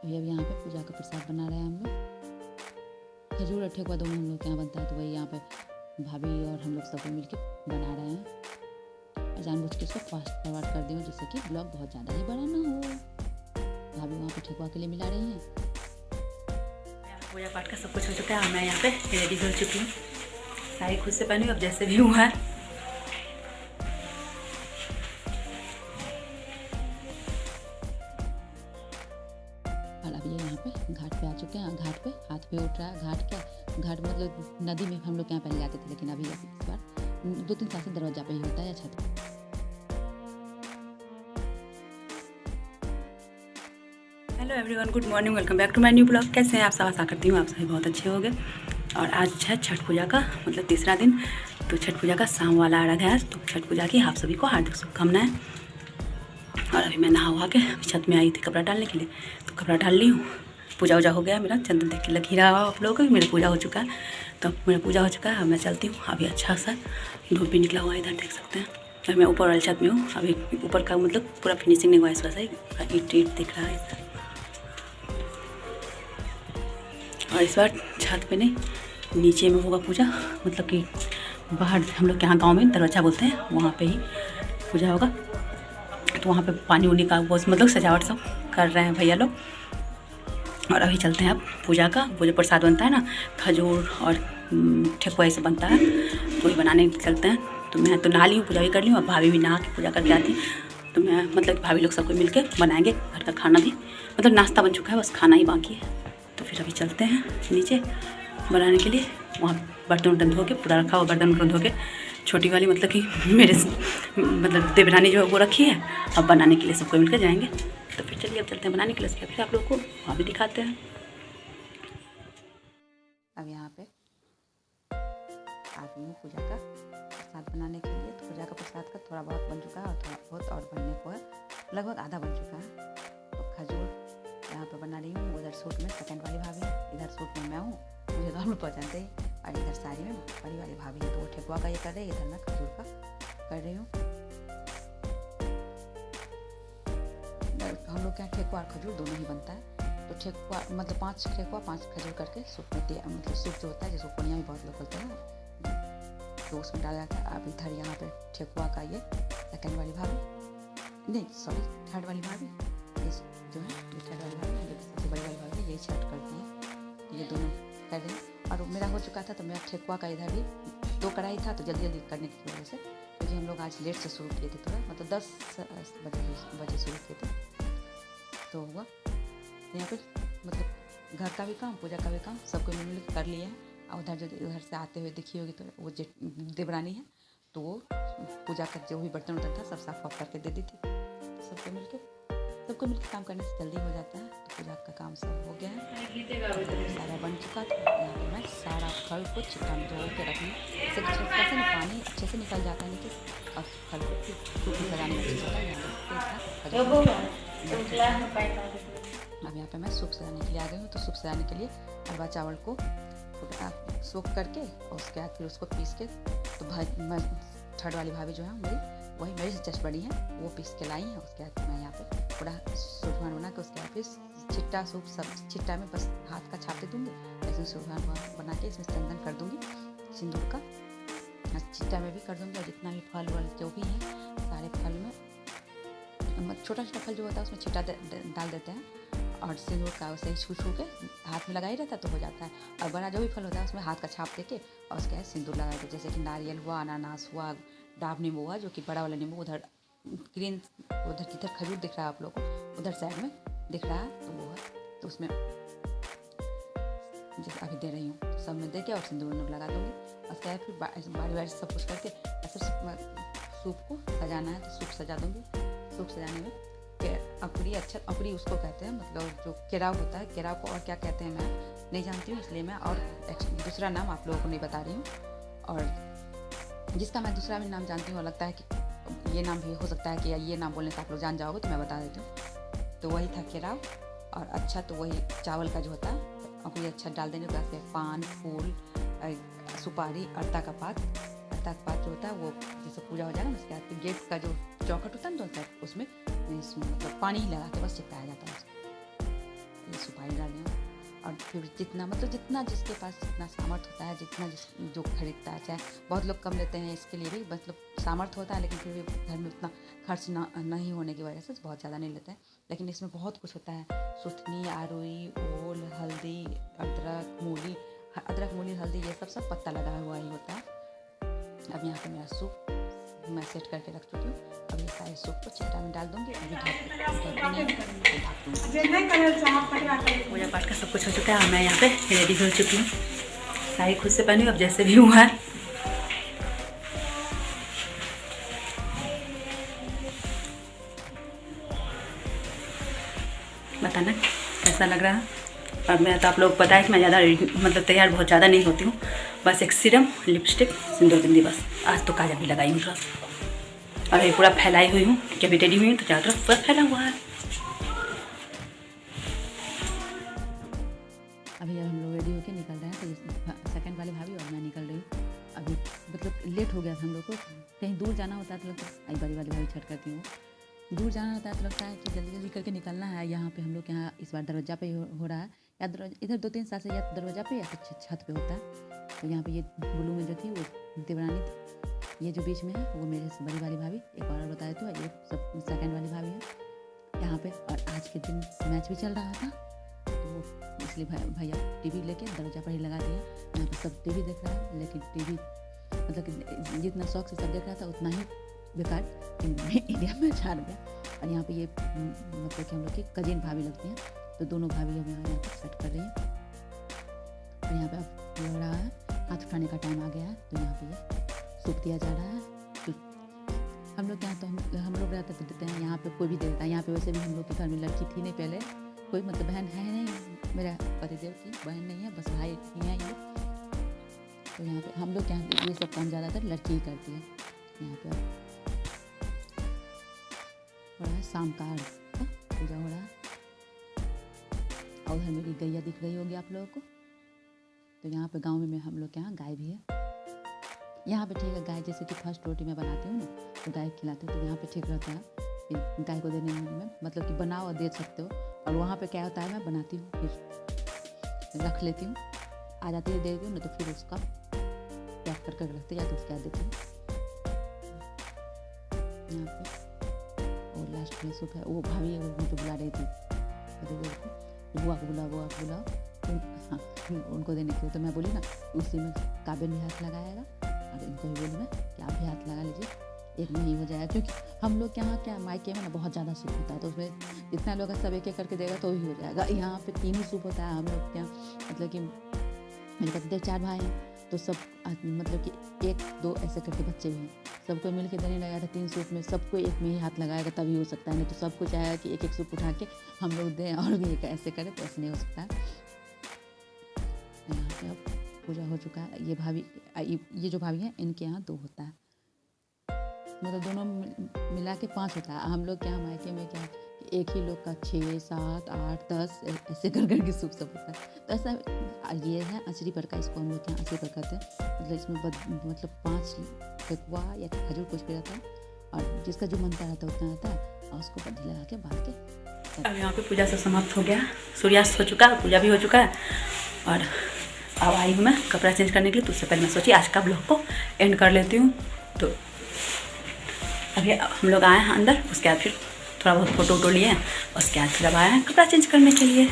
अभी अब यहाँ पे पूजा का प्रसाद बना रहे हैं हम लोग। खजूर और ठेकुआ दोनों हम लोग के यहाँ बनता है, तो वही यहाँ पे भाभी और हम लोग सब मिलके बना रहे हैं। और जानबूझ के इसको फास्ट फॉरवर्ड कर दी हूँ जिससे कि ब्लॉग बहुत ज़्यादा ही बड़ा ना हो। भाभी वहाँ पे ठेकुआ के लिए मिला रही हैं। पूजा पाठ का सब कुछ हो चुका है और मैं यहाँ पे रेडी हो चुकी हूँ। साड़ी खुद से पहनी, अब जैसे भी हुआ है। और अब ये यहाँ पे घाट पे आ चुके हैं। घाट पे हाथ पे उठ रहा है। घाट क्या, घाट मतलब नदी में हम लोग यहाँ पहले जाते थे, लेकिन अभी इस बार 2-3 साल से दरवाजा पे ही होता है या छत पे। Hello everyone, good morning, welcome back to my new blog. कैसे हैं आप सब? आशा करती हूँ आप सभी बहुत अच्छे होंगे। और आज है छठ पूजा का मतलब तीसरा दिन, तो छठ पूजा का शाम वाला अर्घ है। तो छठ पूजा की आप सभी को हार्दिक शुभकामनाएं। और अभी मैं नहा हुआ के छत में आई थी कपड़ा डालने के लिए, तो कपड़ा डाल ली हूँ। पूजा वूजा हो गया मेरा, चंदन देख के लग ही रहा हो आप लोगों को, मेरा पूजा हो चुका है। तो मेरा पूजा हो चुका है, अब मैं चलती हूँ। अभी अच्छा सा धूप भी निकला हुआ है, इधर देख सकते हैं। और मैं ऊपर वाली छत में हूँ। अभी ऊपर का मतलब पूरा फिनिशिंग नहीं हुआ, इस वजह से ईट दिख रहा है। और इस बार छत पे नहीं, नीचे में होगा पूजा, मतलब कि बाहर हम लोग के यहाँ गाँव में दरवाजा बोलते हैं, वहाँ पे ही पूजा होगा। तो वहाँ पे पानी उनी का बहुत मतलब सजावट सब कर रहे हैं भैया लोग। और अभी चलते हैं अब पूजा का, वो जो प्रसाद बनता है ना, खजूर और ठेकुआ सब बनता है, तो वही बनाने चलते हैं। तो मैं तो नहा ली हूँ, पूजा भी कर ली हूँ। अब भाभी भी नहा के पूजा करके आती, तो मैं मतलब भाभी लोग सबको मिल के बनाएंगे घर का खाना भी, मतलब नाश्ता बन चुका है, बस खाना ही बाकी है। तो फिर अभी चलते हैं नीचे बनाने के लिए। वहाँ बर्तन वर्तन धो के, पूरा रखा हुआ बर्तन वर्तन धो के, छोटी वाली मतलब कि मेरे मतलब देवरानी जो है वो रखी है। अब बनाने के लिए सबको मिलकर जाएंगे। तो फिर चलिए अब चलते हैं बनाने के लिए, फिर आप लोग को वहाँ भी दिखाते हैं। अब यहाँ पे आ गई हूँ पूजा का प्रसाद बनाने के लिए। तो पूजा का प्रसाद का थोड़ा बहुत बन चुका है और थोड़ा बहुत और बनने को है, लगभग आधा बन चुका है। तो खजूर यहाँ पे बना रही हूँ। उधर सूट में सेकंड वाली भाभी, इधर सूट में मैं हूँ, मुझे तो हम लोग पहचानते ही। और इधर साड़ी में बड़ी वाली भाभी है, तो वो ठेकुआ का ये कर रही है, इधर मैं खजूर का कर रही हूँ। हम लोग के यहाँ ठेकुआ और खजूर दोनों ही बनता है। तो ठेकुआ मतलब 5 ठेकुआ 5 खजूर करके सूप में मतलब सूप जो होता है, जिसको कोनिया भी बहुत लोग बोलते हैं, तो उसमें डाला जाता है। अब इधर यहाँ पे ठेकुआ का ये सेकंड वाली भाभी, नहीं सॉरी थर्ड वाली भाभी, जो है ये थर्ड वाली भाभी, सबसे बड़ी वाली भाभी यही छठ करती है। ये दोनों कर रही हैं। और मेरा हो चुका था, तो मेरा ठेकुआ का इधर भी 2 कढ़ाई था, तो जल्दी जल्दी करने की वजह से, क्योंकि हम लोग आज लेट से शुरू किए थे, थोड़ा मतलब 10 बजे शुरू किए थे, तो हुआ यहाँ पे मतलब घर का भी काम, पूजा का भी काम सबको मिल कर लिए हैं। और उधर से आते हुए दिखी होगी, तो वो देवरानी है, तो वो पूजा का जो भी बर्तन वर्तन था सब साफ वाफ करके दे दी थी। तो सबको मिलकर काम करने से जल्दी हो जाता है। तो पूजा का काम सब हो गया है, सारा बन चुका था। यहाँ पे मैं सारा फल को चिकन धो के रखी, इससे ना पानी अच्छे से निकल जाता है नीचे, और फल को सूप में सजाने में अच्छा होता है। अब यहाँ पे मैं सूप सजाने के लिए आ गई हूँ। तो सूप सजाने के लिए अरवा चावल को सोख करके और उसके बाद फिर उसको पीस के, तो थर्ड वाली भाभी जो है मेरी से जस्ट बड़ी हैं, वो पीस के लाई हैं। उसके बाद मैं यहाँ पे पूरा सूरभान बना के, उसके बाद फिर छिट्टा सूप सब छिट्टा में बस हाथ का छाप दे दूँगी, ऐसे सूरभान बना के इसमें चंदन कर दूँगी सिंदूर का, छिट्टा में भी कर दूँगी। और जितना भी फल वल जो भी है सारे फल में, छोटा छोटा फल जो होता है उसमें छिट्टा डाल देते हैं, और सिंदूर का उसे छू के हाथ में लगा ही रहता है, तो हो जाता है। और बड़ा जो भी फल होता है उसमें हाथ का छाप देके और उसके बाद सिंदूर लगा के, जैसे कि नारियल हुआ, अनानास हुआ, डाब नींबू हुआ, जो कि बड़ा वाला नींबू उधर ग्रीन, उधर किधर खजूर दिख रहा है आप लोगों को, उधर साइड में दिख रहा है, तो वो है। तो उसमें जैसे अभी दे रही हूँ, तो सब में दे के और सिंदूर लगा दूँगी। उसके बाद फिर बारी बारी सब कुछ करके ऐसे सूप को सजाना है, तो सूप सजा दूँगी। सूप सजाने में अकड़ी उसको कहते हैं, मतलब जो केराव होता है, केराव को और क्या कहते हैं मैं नहीं जानती हूँ, इसलिए मैं और दूसरा नाम आप लोगों को नहीं बता रही हूँ। और जिसका मैं दूसरा भी नाम जानती हूँ, लगता है कि ये नाम भी हो सकता है कि ये नाम बोलने से आप लोग जान जाओगे, तो मैं बता देती हूँ। तो वही था केराव। और अच्छा तो वही चावल का जो होता है, अकड़ी अच्छा डाल देंगे, तो ऐसे पान फूल सुपारी अरता का पात जो होता है, वो जैसे पूजा हो जाएगा ना, उसके बाद गेट का जो चौखट होता है ना, उसमें मतलब पानी ही लगा के बस चिपकाया जाता है। ये सुपारी डाल दिया। और फिर जितना जिसके पास जितना सामर्थ्य होता है, जो खरीदता है, चाहे बहुत लोग कम लेते हैं इसके लिए भी, मतलब सामर्थ्य होता है लेकिन फिर भी घर में उतना खर्च नहीं होने की वजह से बहुत ज़्यादा नहीं लेते हैं। लेकिन इसमें बहुत कुछ होता है, सुथनी, आरुई, ओल, हल्दी, अदरक, मूली, हल्दी, ये सब पत्ता लगा हुआ ही होता है। अब यहाँ पे मेरा सूप मैं सेट करके रख चुकी हूँ। अब ये सारे सूप को चिमटा में डाल दूँगी। अभी पूजा पाठ का सब कुछ हो चुका है और मैं यहाँ पे रेडी हो चुकी हूँ। साड़ी खुद से पहनी, अब जैसे भी हुआ है। बताना कैसा लग रहा है। और मेरा तो आप लोग पता है कि मैं ज़्यादा मतलब तैयार बहुत ज़्यादा नहीं होती हूँ, बस एक सीरम, लिपस्टिक, सिंदूर बिंदी, बस। आज तो काजल भी लगाई हूँ बस, और ये पूरा फैलाई हुई हूँ क्योंकि अभी रेडी हुई हूँ तो चारों तरफ पूरा फैला हुआ है। अभी हम लोग रेडी होके निकल रहे हैं, तो सेकंड वाली भाभी और मैं निकल रही हूँ। अभी मतलब लेट हो गया था हम लोग को, कहीं दूर जाना होता है तो लगता है, बड़ी वाली भाभी छठ करती हूँ, दूर जाना होता है तो लगता है कि जल्दी जल्दी करके निकलना है। यहाँ पे हम लोग यहाँ इस बार दरवाज़ा पे हो रहा है, या इधर 2-3 साल से या दरवाज़ा पे या फिर छत पे होता है। तो यहाँ पे ये ब्लू में जो थी वो देवरानी थी, ये जो बीच में है वो मेरे से बड़ी वाली भाभी, एक बार बताया तो ये सब सेकंड वाली भाभी है यहाँ पे। और आज के दिन मैच भी चल रहा था तो इसलिए भैया टीवी लेके दरवाज़ा पर ही लगा दिया। यहाँ पर सब टीवी देख रहा है, लेकिन टीवी मतलब जितना शौक से सब देख रहा था उतना ही बेकार इंडिया में छाड़ गया। और यहाँ पे ये मतलब कि हम लोग की कजिन भाभी लगती हैं, तो दोनों भाभी हमें यहाँ पर सेट कर रही हैं। और यहाँ पे अब लग रहा है हाथ उठाने का टाइम आ गया है, तो यहाँ पे ये सूप दिया जा रहा है। तो हम लोग यहाँ तो हम लोग रहते तो देते हैं, यहाँ पे कोई भी देता है। यहाँ पे वैसे भी हम लोग के घर में लड़की थी नहीं पहले, कोई मतलब बहन है नहीं, मेरा पतिदेव की बहन नहीं है, बस भाई ही हैं ये। तो यहाँ पे हम लोग यहाँ ये सब काम ज़्यादातर लड़की ही करती है। यहाँ पे हो रहा है शाम का पूजा हो रहा है, और उधर मेरी गैया दिख रही होगी आप लोगों को। तो यहाँ पे गांव में हम लोग के यहाँ गाय भी है। यहाँ पे ठीक है, गाय जैसे कि फर्स्ट रोटी मैं बनाती हूँ ना तो गाय खिलाती हूँ, तो यहाँ पे ठीक रहता है कि गाय को देने में मतलब कि बनाओ और दे सकते हो। और वहाँ पे क्या होता है, मैं बनाती हूँ फिर रख लेती हूँ, आ जाती है दे दूँ ना, तो फिर उसका पैक करके रखते या तो क्या देती हूँ यहाँ पे। और लास्ट में सूप है, वो भाभी मुझे बुला रही थी, बुआ को बुलाओ हाँ उनको देने के लिए। तो मैं बोली ना उसी में काबिल भी हाथ लगाएगा, और इनको भी बोली मैं कि आप भी हाथ लगा लीजिए, एक में ही हो जाएगा। क्योंकि हम लोग के यहाँ क्या मायके में ना बहुत ज़्यादा सूप होता है, तो उसमें जितना लोग सब एक एक करके देगा तो ही हो जाएगा। यहाँ पे 3 ही सूप होता है हम लोग के यहाँ, मतलब कि मेरे पतिदेव 4 भाई हैं, तो सब मतलब कि 1-2 ऐसे करके बच्चे भी हैं, सबको मिल के देने लगा था 3 सूप में, सबको एक में ही हाथ लगाएगा तभी हो सकता है, नहीं तो सबको चाहेगा कि एक सूप उठा के हम लोग दें और भी ऐसे करें, तो ऐसे नहीं हो सकता है। यहाँ पे अब पूजा हो चुका है। ये भाभी ये जो भाभी हैं इनके यहाँ 2 होता है, मतलब दोनों मिला के 5 होता है। हम लोग के यहाँ मायके में क्या एक ही लोग का 6, 7, 8, 10 ऐसे कर करके सूप सब होता है। तो ऐसा ये है अचरी पर का, इसको हम लोग यहाँ अचरी पर कहते हैं। मतलब इसमें मतलब 5 ठेकुआ या खजूर कुछ भी रहता है, और जिसका जो मनता रहता है उतना रहता है, और उसको बद्धी लगा के बांध के। अब यहाँ पे पूजा से समाप्त हो गया, सूर्यास्त हो चुका है, पूजा भी हो चुका है, और अब आई हूँ मैं कपड़ा चेंज करने के लिए। तो उससे पहले मैं सोची आज का ब्लॉग को एंड कर लेती हूँ। तो अभी हम लोग आए हैं अंदर, उसके बाद फिर थोड़ा बहुत फ़ोटो लिए हैं, उसके बाद फिर अब आए हैं कपड़ा चेंज करने के लिए।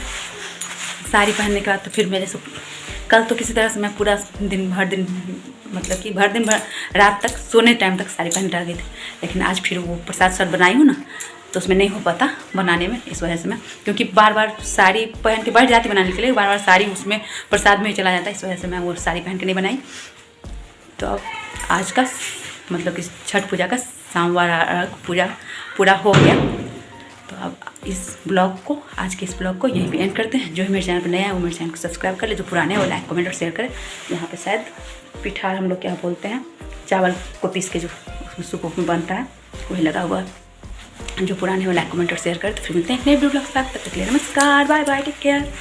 साड़ी पहनने के बाद तो फिर मेरे से कल तो किसी तरह से मैं पूरा दिन मतलब कि भर दिन रात तक सोने टाइम तक साड़ी पहन रह गई थी। लेकिन आज फिर वो प्रसाद बनाई हूँ ना, तो उसमें नहीं हो पाता बनाने में, इस वजह से मैं, क्योंकि बार बार साड़ी पहन के बैठ जाती बनाने के लिए, बार बार साड़ी उसमें प्रसाद में ही चला जाता है, इस वजह से मैं वो साड़ी पहन के नहीं बनाई। तो अब आज का मतलब कि छठ पूजा का सोमवार पूजा पूरा हो गया। तो अब इस ब्लॉग को, आज के इस ब्लॉग को यहीं पे एंड करते हैं। जो मेरे चैनल पर नया है वो मेरे चैनल को सब्सक्राइब कर ले, जो पुराने हैं वो लाइक कमेंट और शेयर करें। यहाँ पे शायद पिठार हम लोग क्या बोलते हैं, चावल को पीस के जो सूप में बनता है वही लगा हुआ है। जो पुराने वो लाइक कमेंट और शेयर करें। तो फिर मिलते हैं एक नए ब्लॉग के साथ, तब तक के लिए नमस्कार, बाय बाय, टेक केयर।